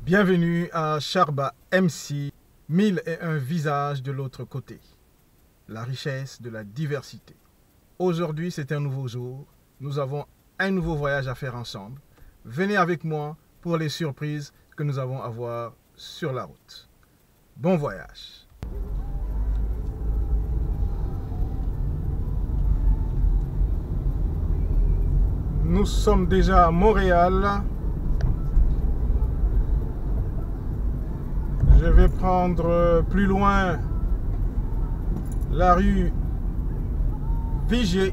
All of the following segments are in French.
Bienvenue à Sharba MC, 1001 visages de l'autre côté. La richesse de la diversité. Aujourd'hui, c'est un nouveau jour. Nous avons un nouveau voyage à faire ensemble. Venez avec moi pour les surprises que nous allons avoir sur la route. Bon voyage. Nous sommes déjà à Montréal. Je vais prendre plus loin la rue Vigier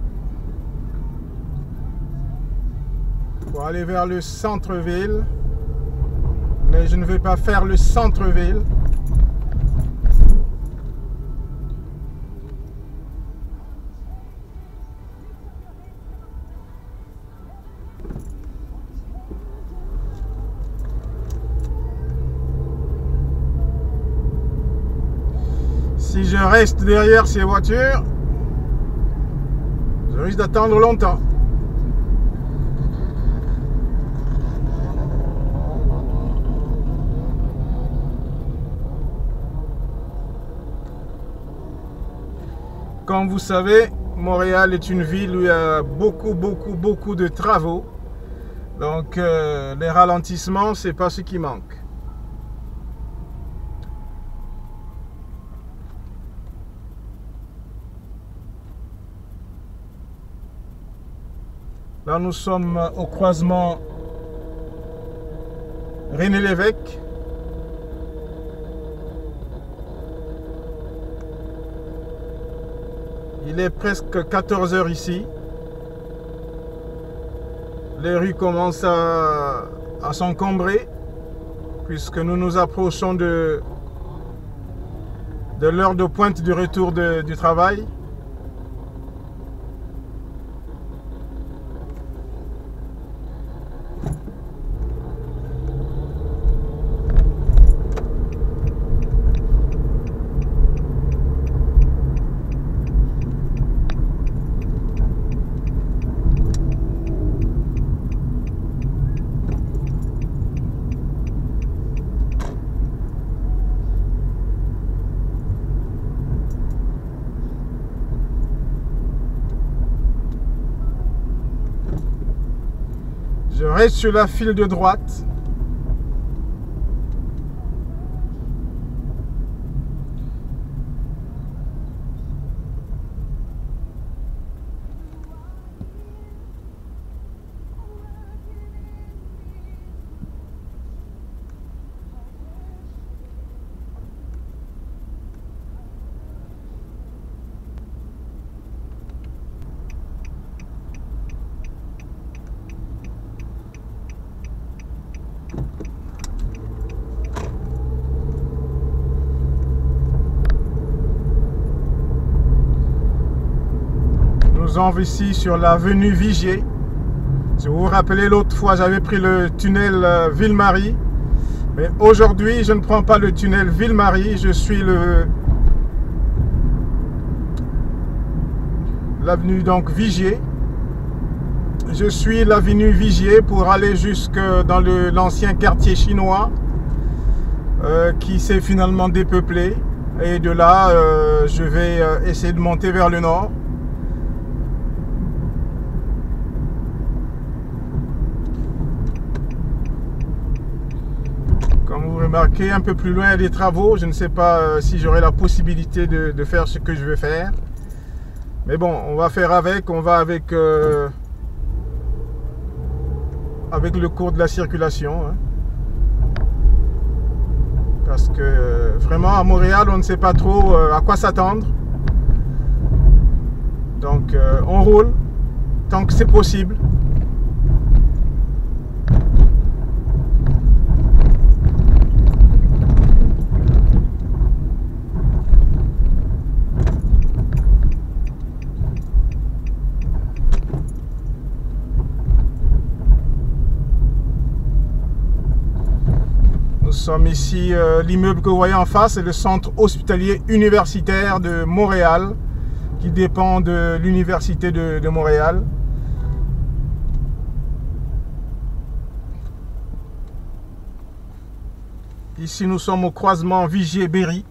pour aller vers le centre-ville. Mais je ne vais pas faire le centre-ville. Si je reste derrière ces voitures, je risque d'attendre longtemps. Comme vous savez, Montréal est une ville où il y a beaucoup de travaux. Donc les ralentissements, c'est pas ce qui manque. Là, nous sommes au croisement René Lévesque. Il est presque 14 h ici. Les rues commencent à s'encombrer puisque nous nous approchons de l'heure de pointe du retour du travail. Je reste sur la file de droite. Nous sommes ici sur l'avenue Vigier. Si vous vous rappelez, l'autre fois, j'avais pris le tunnel Ville-Marie. Mais aujourd'hui, je ne prends pas le tunnel Ville-Marie. Je suis l'avenue donc Vigier. Je suis l'avenue Vigier pour aller jusque dans l'ancien quartier chinois qui s'est finalement dépeuplé. Et de là, je vais essayer de monter vers le nord. Comme vous remarquez, un peu plus loin, il y a des travaux. Je ne sais pas si j'aurai la possibilité de faire ce que je veux faire. Mais bon, on va faire avec. On va avec le cours de la circulation. Hein. Parce que vraiment, à Montréal, on ne sait pas trop à quoi s'attendre. Donc, on roule tant que c'est possible. Nous sommes ici, l'immeuble que vous voyez en face, c'est le centre hospitalier universitaire de Montréal, qui dépend de l'université de Montréal. Ici, nous sommes au croisement Vigier-Berry.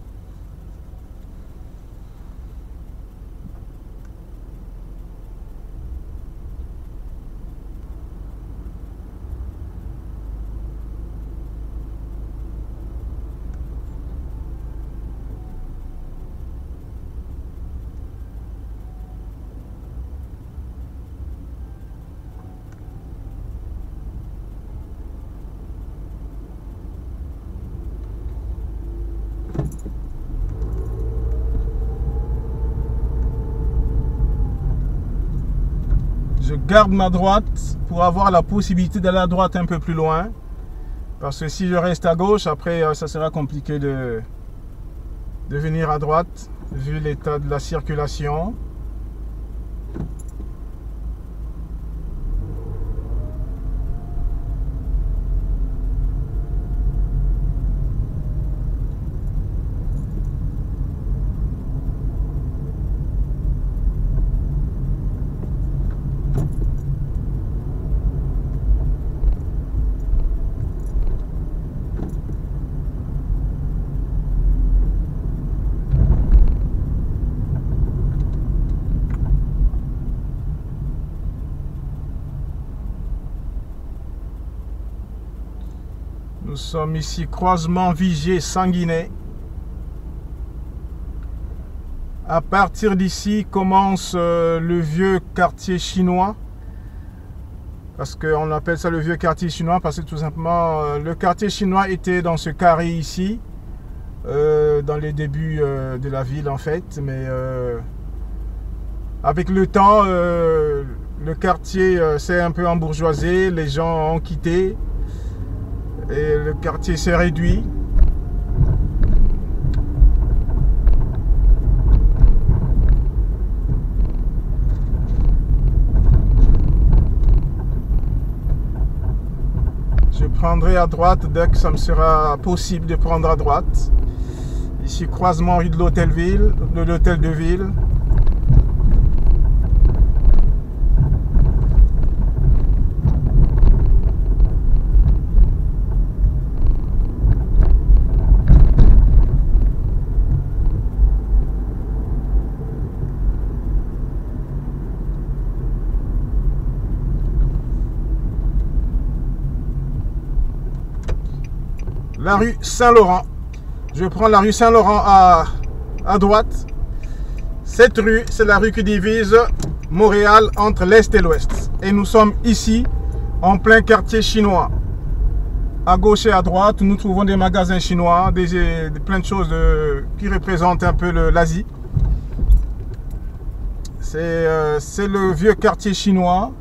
Je garde ma droite pour avoir la possibilité d'aller à droite un peu plus loin. Parce que si je reste à gauche, après ça sera compliqué de venir à droite, vu l'état de la circulation. Nous sommes ici, croisement Vigier-Sanguinet. À partir d'ici commence le vieux quartier chinois. Parce qu'on appelle ça le vieux quartier chinois parce que tout simplement le quartier chinois était dans ce carré ici. Dans les débuts de la ville en fait. Mais avec le temps, le quartier s'est un peu embourgeoisé. Les gens ont quitté. Et le quartier s'est réduit. Je prendrai à droite dès que ça me sera possible de prendre à droite. Ici, croisement rue de l'Hôtel de Ville. La rue Saint-Laurent. Je prends la rue Saint-Laurent à droite. Cette rue, c'est la rue qui divise Montréal entre l'Est et l'Ouest. Et nous sommes ici, en plein quartier chinois. À gauche et à droite, nous trouvons des magasins chinois, plein de choses qui représentent un peu l'Asie. C'est le vieux quartier chinois,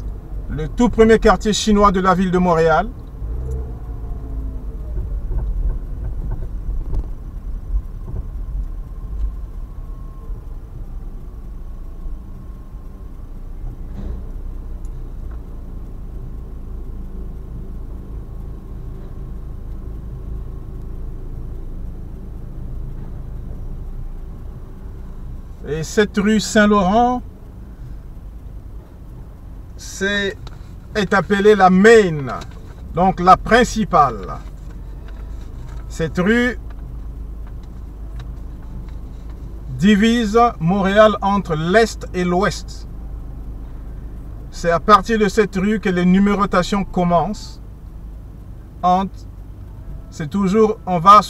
le tout premier quartier chinois de la ville de Montréal. Et cette rue Saint-Laurent est appelée la Main, donc la principale. Cette rue divise Montréal entre l'Est et l'Ouest. C'est à partir de cette rue que les numérotations commencent. C'est toujours, on va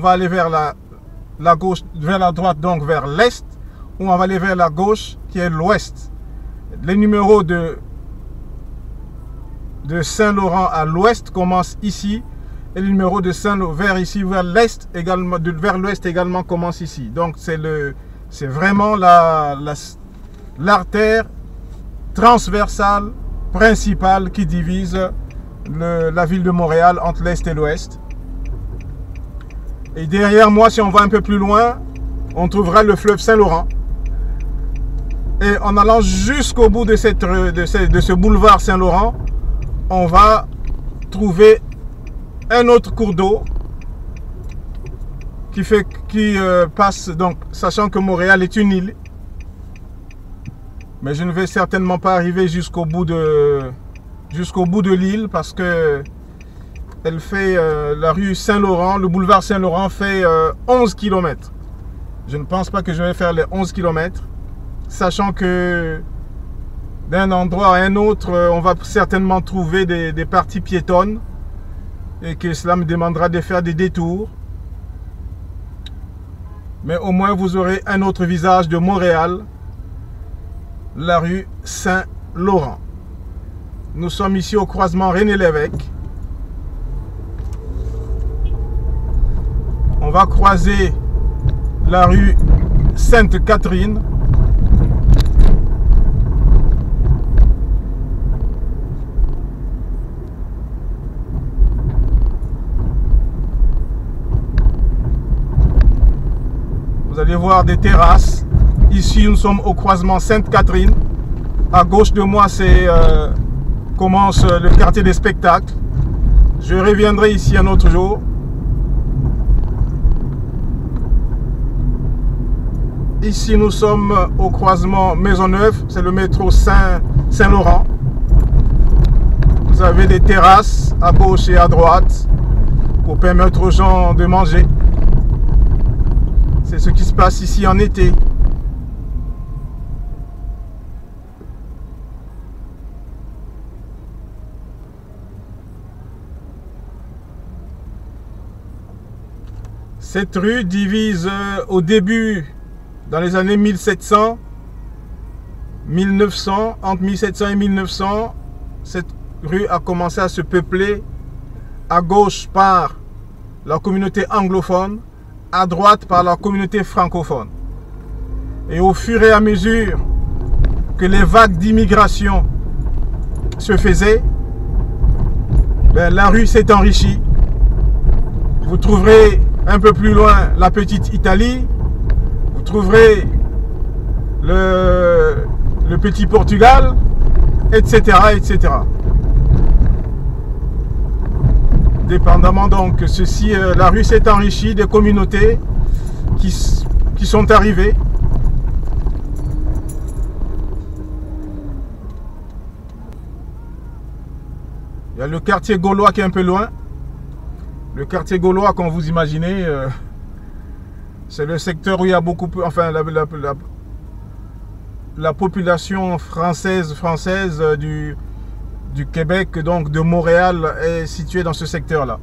aller vers la gauche, vers la droite, donc vers l'Est, ou on va aller vers la gauche, qui est l'Ouest. Les numéros de Saint-Laurent à l'Ouest commencent ici, et le numéro de Saint-Laurent vers ici, vers l'Est également, vers l'Ouest également commence ici. Donc c'est vraiment l'artère transversale principale qui divise la ville de Montréal entre l'Est et l'Ouest. Et derrière moi, si on va un peu plus loin, on trouvera le fleuve Saint-Laurent. Et en allant jusqu'au bout de ce boulevard Saint-Laurent, on va trouver un autre cours d'eau qui passe, donc, sachant que Montréal est une île. Mais je ne vais certainement pas arriver jusqu'au bout de l'île parce que Elle fait la rue Saint-Laurent, le boulevard Saint-Laurent fait 11 km. Je ne pense pas que je vais faire les 11 km, sachant que d'un endroit à un autre, on va certainement trouver des parties piétonnes et que cela me demandera de faire des détours. Mais au moins vous aurez un autre visage de Montréal, la rue Saint-Laurent. Nous sommes ici au croisement René-Lévesque. On va croiser la rue Sainte-Catherine. Vous allez voir des terrasses. Ici, nous sommes au croisement Sainte-Catherine. À gauche de moi, commence le quartier des spectacles. Je reviendrai ici un autre jour. Ici, nous sommes au croisement Maisonneuve. C'est le métro Saint-Laurent. Vous avez des terrasses à gauche et à droite pour permettre aux gens de manger. C'est ce qui se passe ici en été. Cette rue divise au début, dans les années 1700, 1900, entre 1700 et 1900, cette rue a commencé à se peupler à gauche par la communauté anglophone, à droite par la communauté francophone. Et au fur et à mesure que les vagues d'immigration se faisaient, la rue s'est enrichie. Vous trouverez un peu plus loin la petite Italie, vous trouverez le petit Portugal, etc., etc. Dépendamment donc, la rue s'est enrichie des communautés qui sont arrivées. Il y a le quartier gaulois qui est un peu loin. Le quartier gaulois, comme vous imaginez, c'est le secteur où il y a beaucoup, enfin la population française du Québec, donc de Montréal, est située dans ce secteur-là.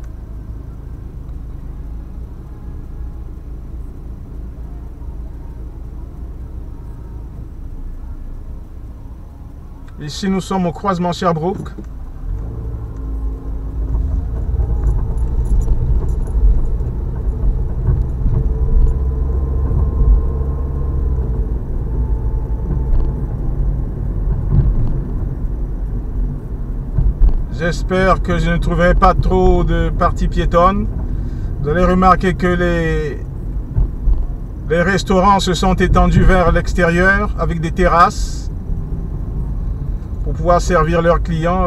Ici, nous sommes au croisement Sherbrooke. J'espère que je ne trouverai pas trop de parties piétonnes. Vous allez remarquer que les restaurants se sont étendus vers l'extérieur avec des terrasses pour pouvoir servir leurs clients.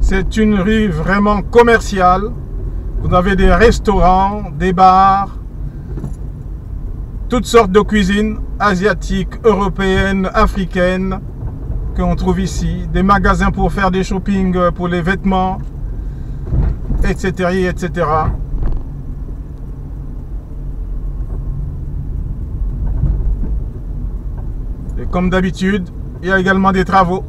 C'est une rue vraiment commerciale. Vous avez des restaurants, des bars, toutes sortes de cuisines asiatiques, européennes, africaines qu'on trouve ici. Des magasins pour faire des shopping pour les vêtements, etc., etc. Et comme d'habitude, il y a également des travaux.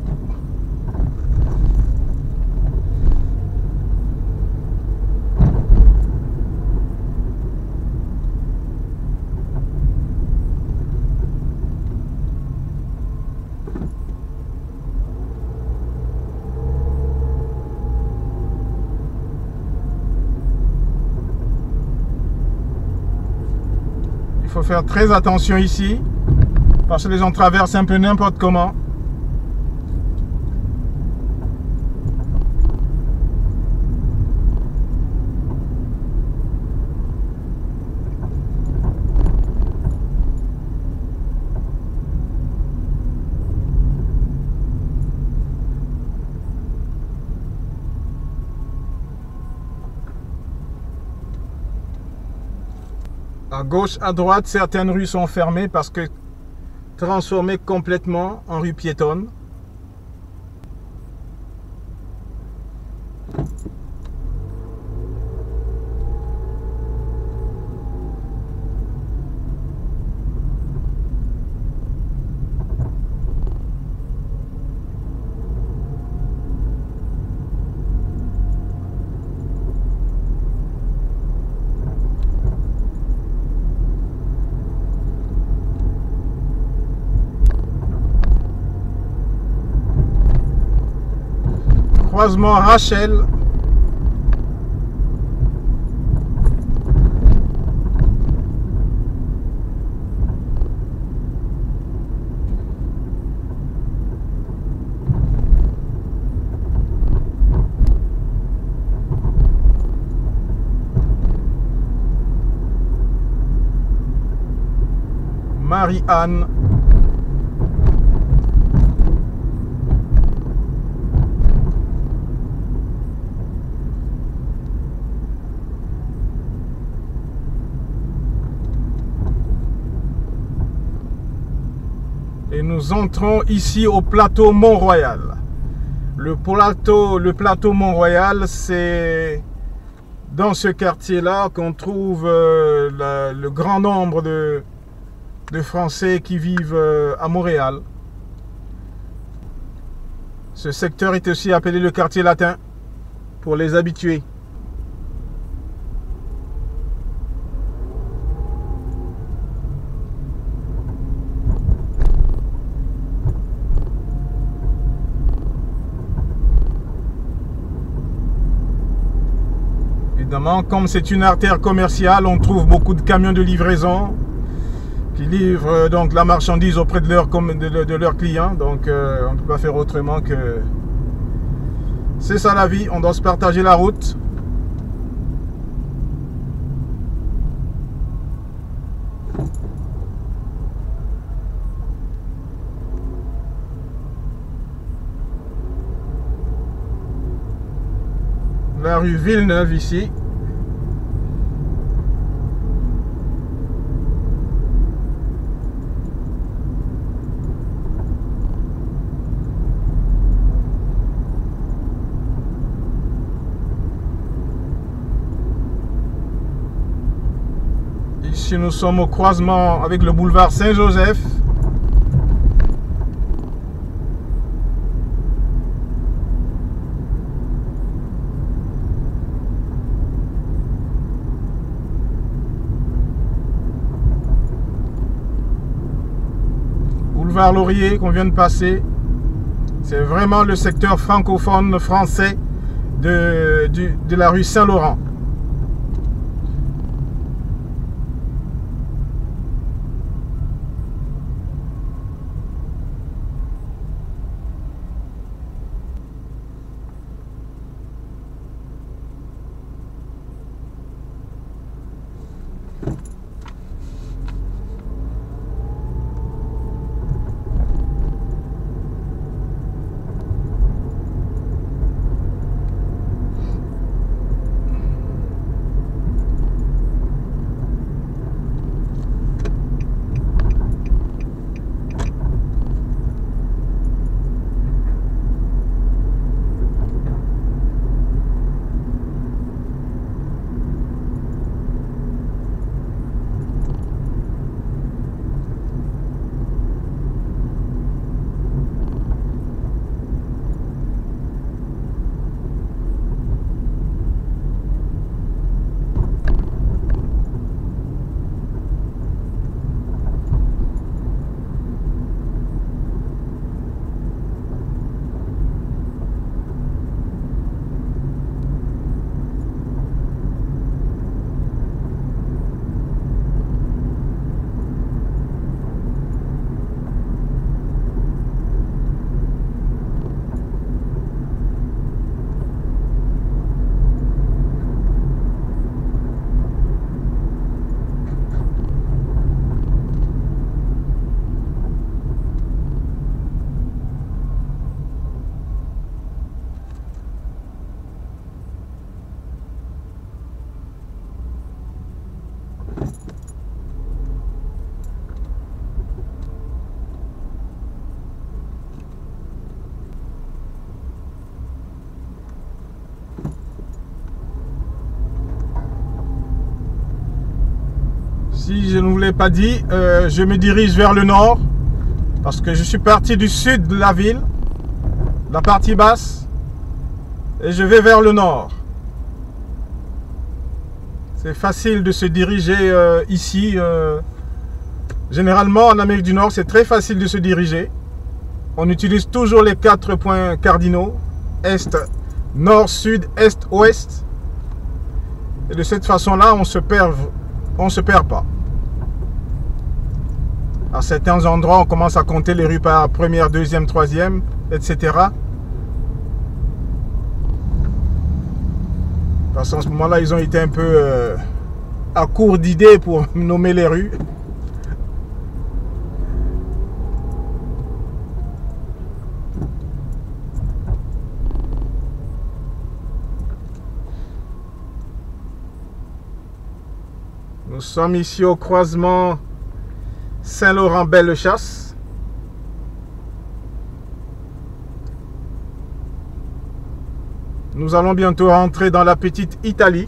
Il faut faire très attention ici, parce que les gens traversent un peu n'importe comment. À gauche, à droite, certaines rues sont fermées parce que transformées complètement en rue piétonne. Croisement Rachel. Marie-Anne. Et nous entrons ici au plateau Mont-Royal. Le plateau Mont-Royal, c'est dans ce quartier-là qu'on trouve le grand nombre de Français qui vivent à Montréal. Ce secteur est aussi appelé le quartier latin pour les habitués. Évidemment, comme c'est une artère commerciale, on trouve beaucoup de camions de livraison qui livrent donc la marchandise auprès de leurs clients. Donc on ne peut pas faire autrement que... C'est ça la vie, on doit se partager la route. La rue Villeneuve ici. Ici nous sommes au croisement avec le boulevard Saint-Joseph. Boulevard Laurier qu'on vient de passer. C'est vraiment le secteur francophone français de la rue Saint-Laurent. Si je ne vous l'ai pas dit, je me dirige vers le nord parce que je suis parti du sud de la ville, la partie basse, et je vais vers le nord. C'est facile de se diriger ici. Généralement, en Amérique du Nord, c'est très facile de se diriger. On utilise toujours les 4 points cardinaux, est, nord, sud, est, ouest. Et de cette façon-là, on se perd pas. À certains endroits, on commence à compter les rues par première, deuxième, troisième, etc. Parce qu'en ce moment-là, ils ont été un peu à court d'idées pour nommer les rues. Nous sommes ici au croisement Saint-Laurent-Bellechasse. Nous allons bientôt rentrer dans la petite Italie.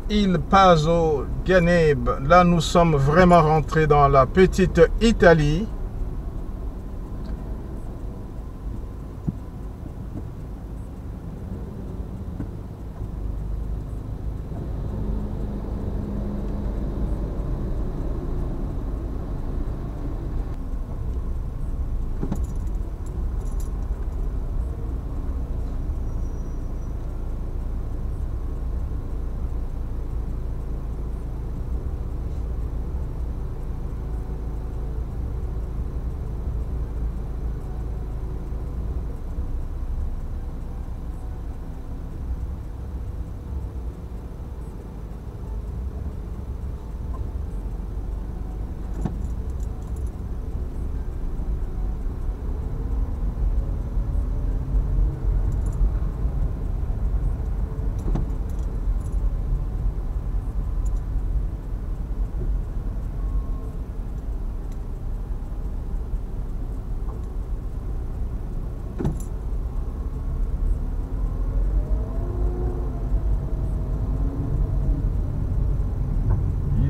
Il Paso Ganeb. Là, nous sommes vraiment rentrés dans la petite Italie.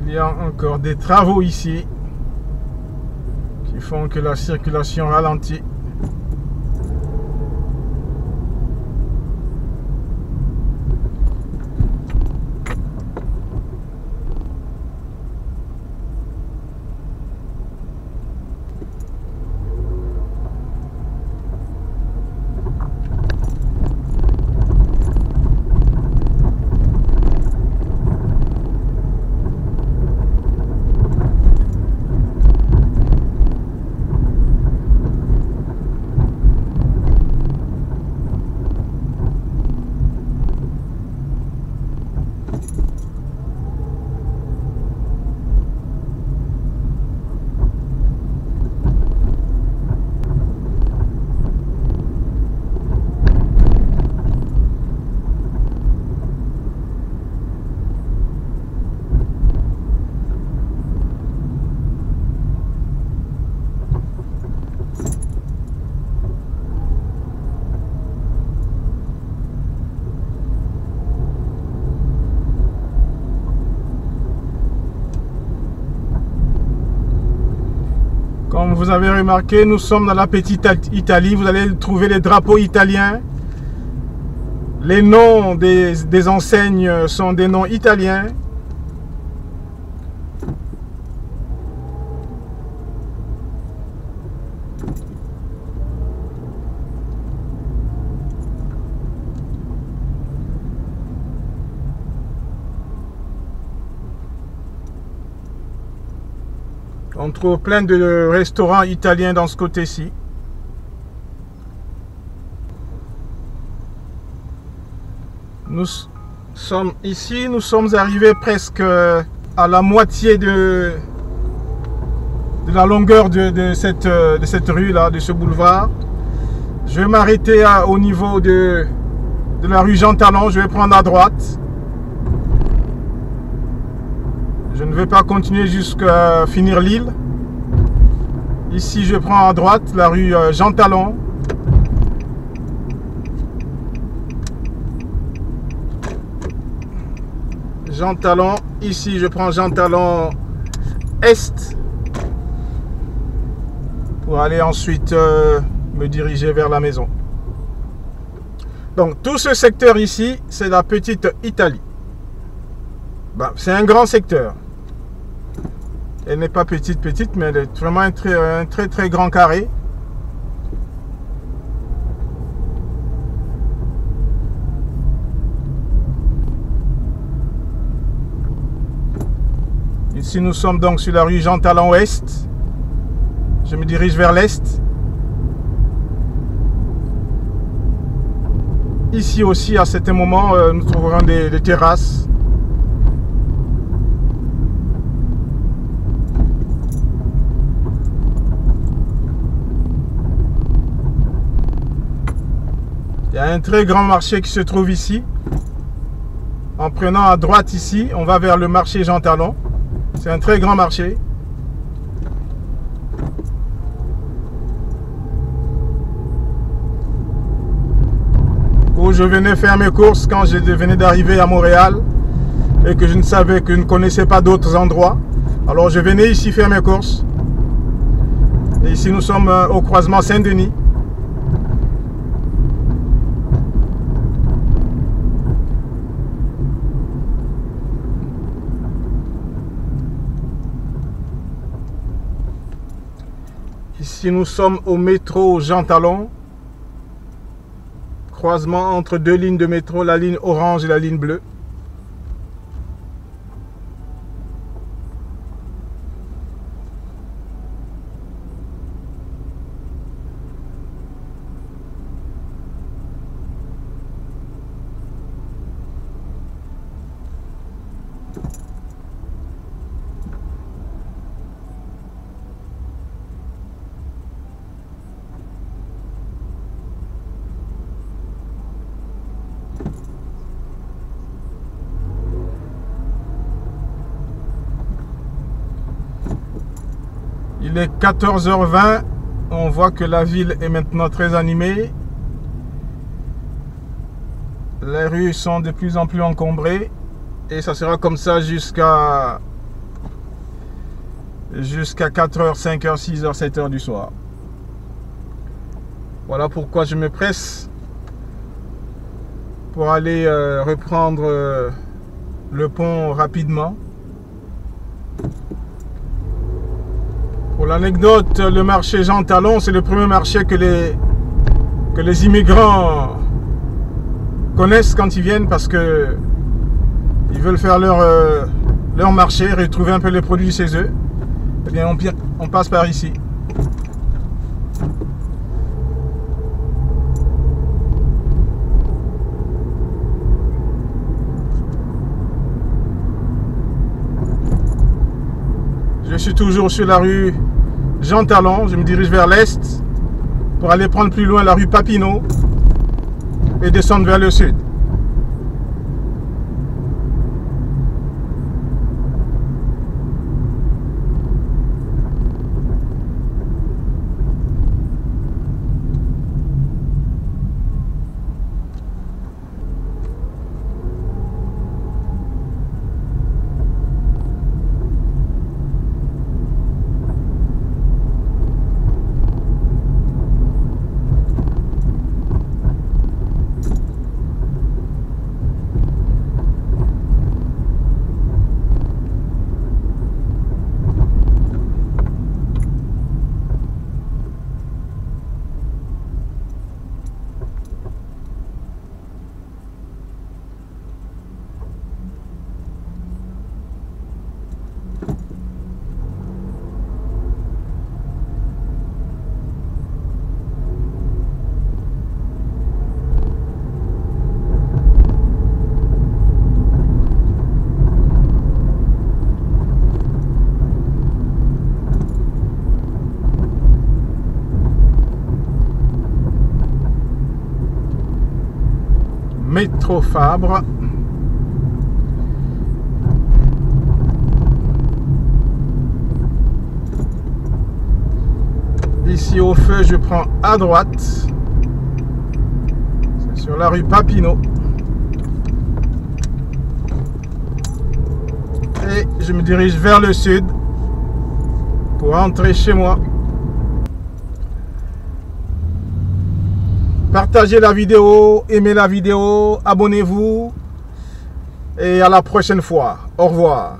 Il y a encore des travaux ici qui font que la circulation ralentit. Comme vous avez remarqué, nous sommes dans la petite Italie. Vous allez trouver les drapeaux italiens. Les noms des enseignes sont des noms italiens. On trouve plein de restaurants italiens dans ce côté-ci. Nous sommes ici, nous sommes arrivés presque à la moitié de de la longueur de cette rue là, de ce boulevard. Je vais m'arrêter au niveau de la rue Jean Talon. Je vais prendre à droite. Je ne vais pas continuer jusqu'à finir l'île. Ici, je prends à droite la rue Jean Talon. Jean Talon. Ici, je prends Jean Talon Est. Pour aller ensuite me diriger vers la maison. Donc, tout ce secteur ici, c'est la petite Italie. Ben, c'est un grand secteur. Elle n'est pas petite, mais elle est vraiment un très grand carré. Ici, nous sommes donc sur la rue Jean Talon Ouest. Je me dirige vers l'est. Ici aussi, à certains moments, nous trouverons des terrasses. Il y a un très grand marché qui se trouve ici. En prenant à droite ici, on va vers le marché Jean Talon. C'est un très grand marché. Où je venais faire mes courses quand je venais d'arriver à Montréal et que je ne connaissais pas d'autres endroits. Alors je venais ici faire mes courses. Et ici nous sommes au croisement Saint-Denis. Ici nous sommes au métro Jean Talon. Croisement entre deux lignes de métro, la ligne orange et la ligne bleue. Il est 14h20, on voit que la ville est maintenant très animée. Les rues sont de plus en plus encombrées et ça sera comme ça jusqu'à 4h, 5h, 6h, 7h du soir. Voilà pourquoi je me presse pour aller reprendre le pont rapidement. Pour l'anecdote, le marché Jean Talon, c'est le premier marché que les immigrants connaissent quand ils viennent parce que ils veulent faire leur marché, retrouver un peu les produits chez eux. Eh bien, on passe par ici. Je suis toujours sur la rue Jean Talon. Je me dirige vers l'est pour aller prendre plus loin la rue Papineau et descendre vers le sud. métro Fabre. Ici au feu, je prends à droite. C'est sur la rue Papineau. Et je me dirige vers le sud pour rentrer chez moi. Partagez la vidéo, aimez la vidéo, abonnez-vous et à la prochaine fois. Au revoir.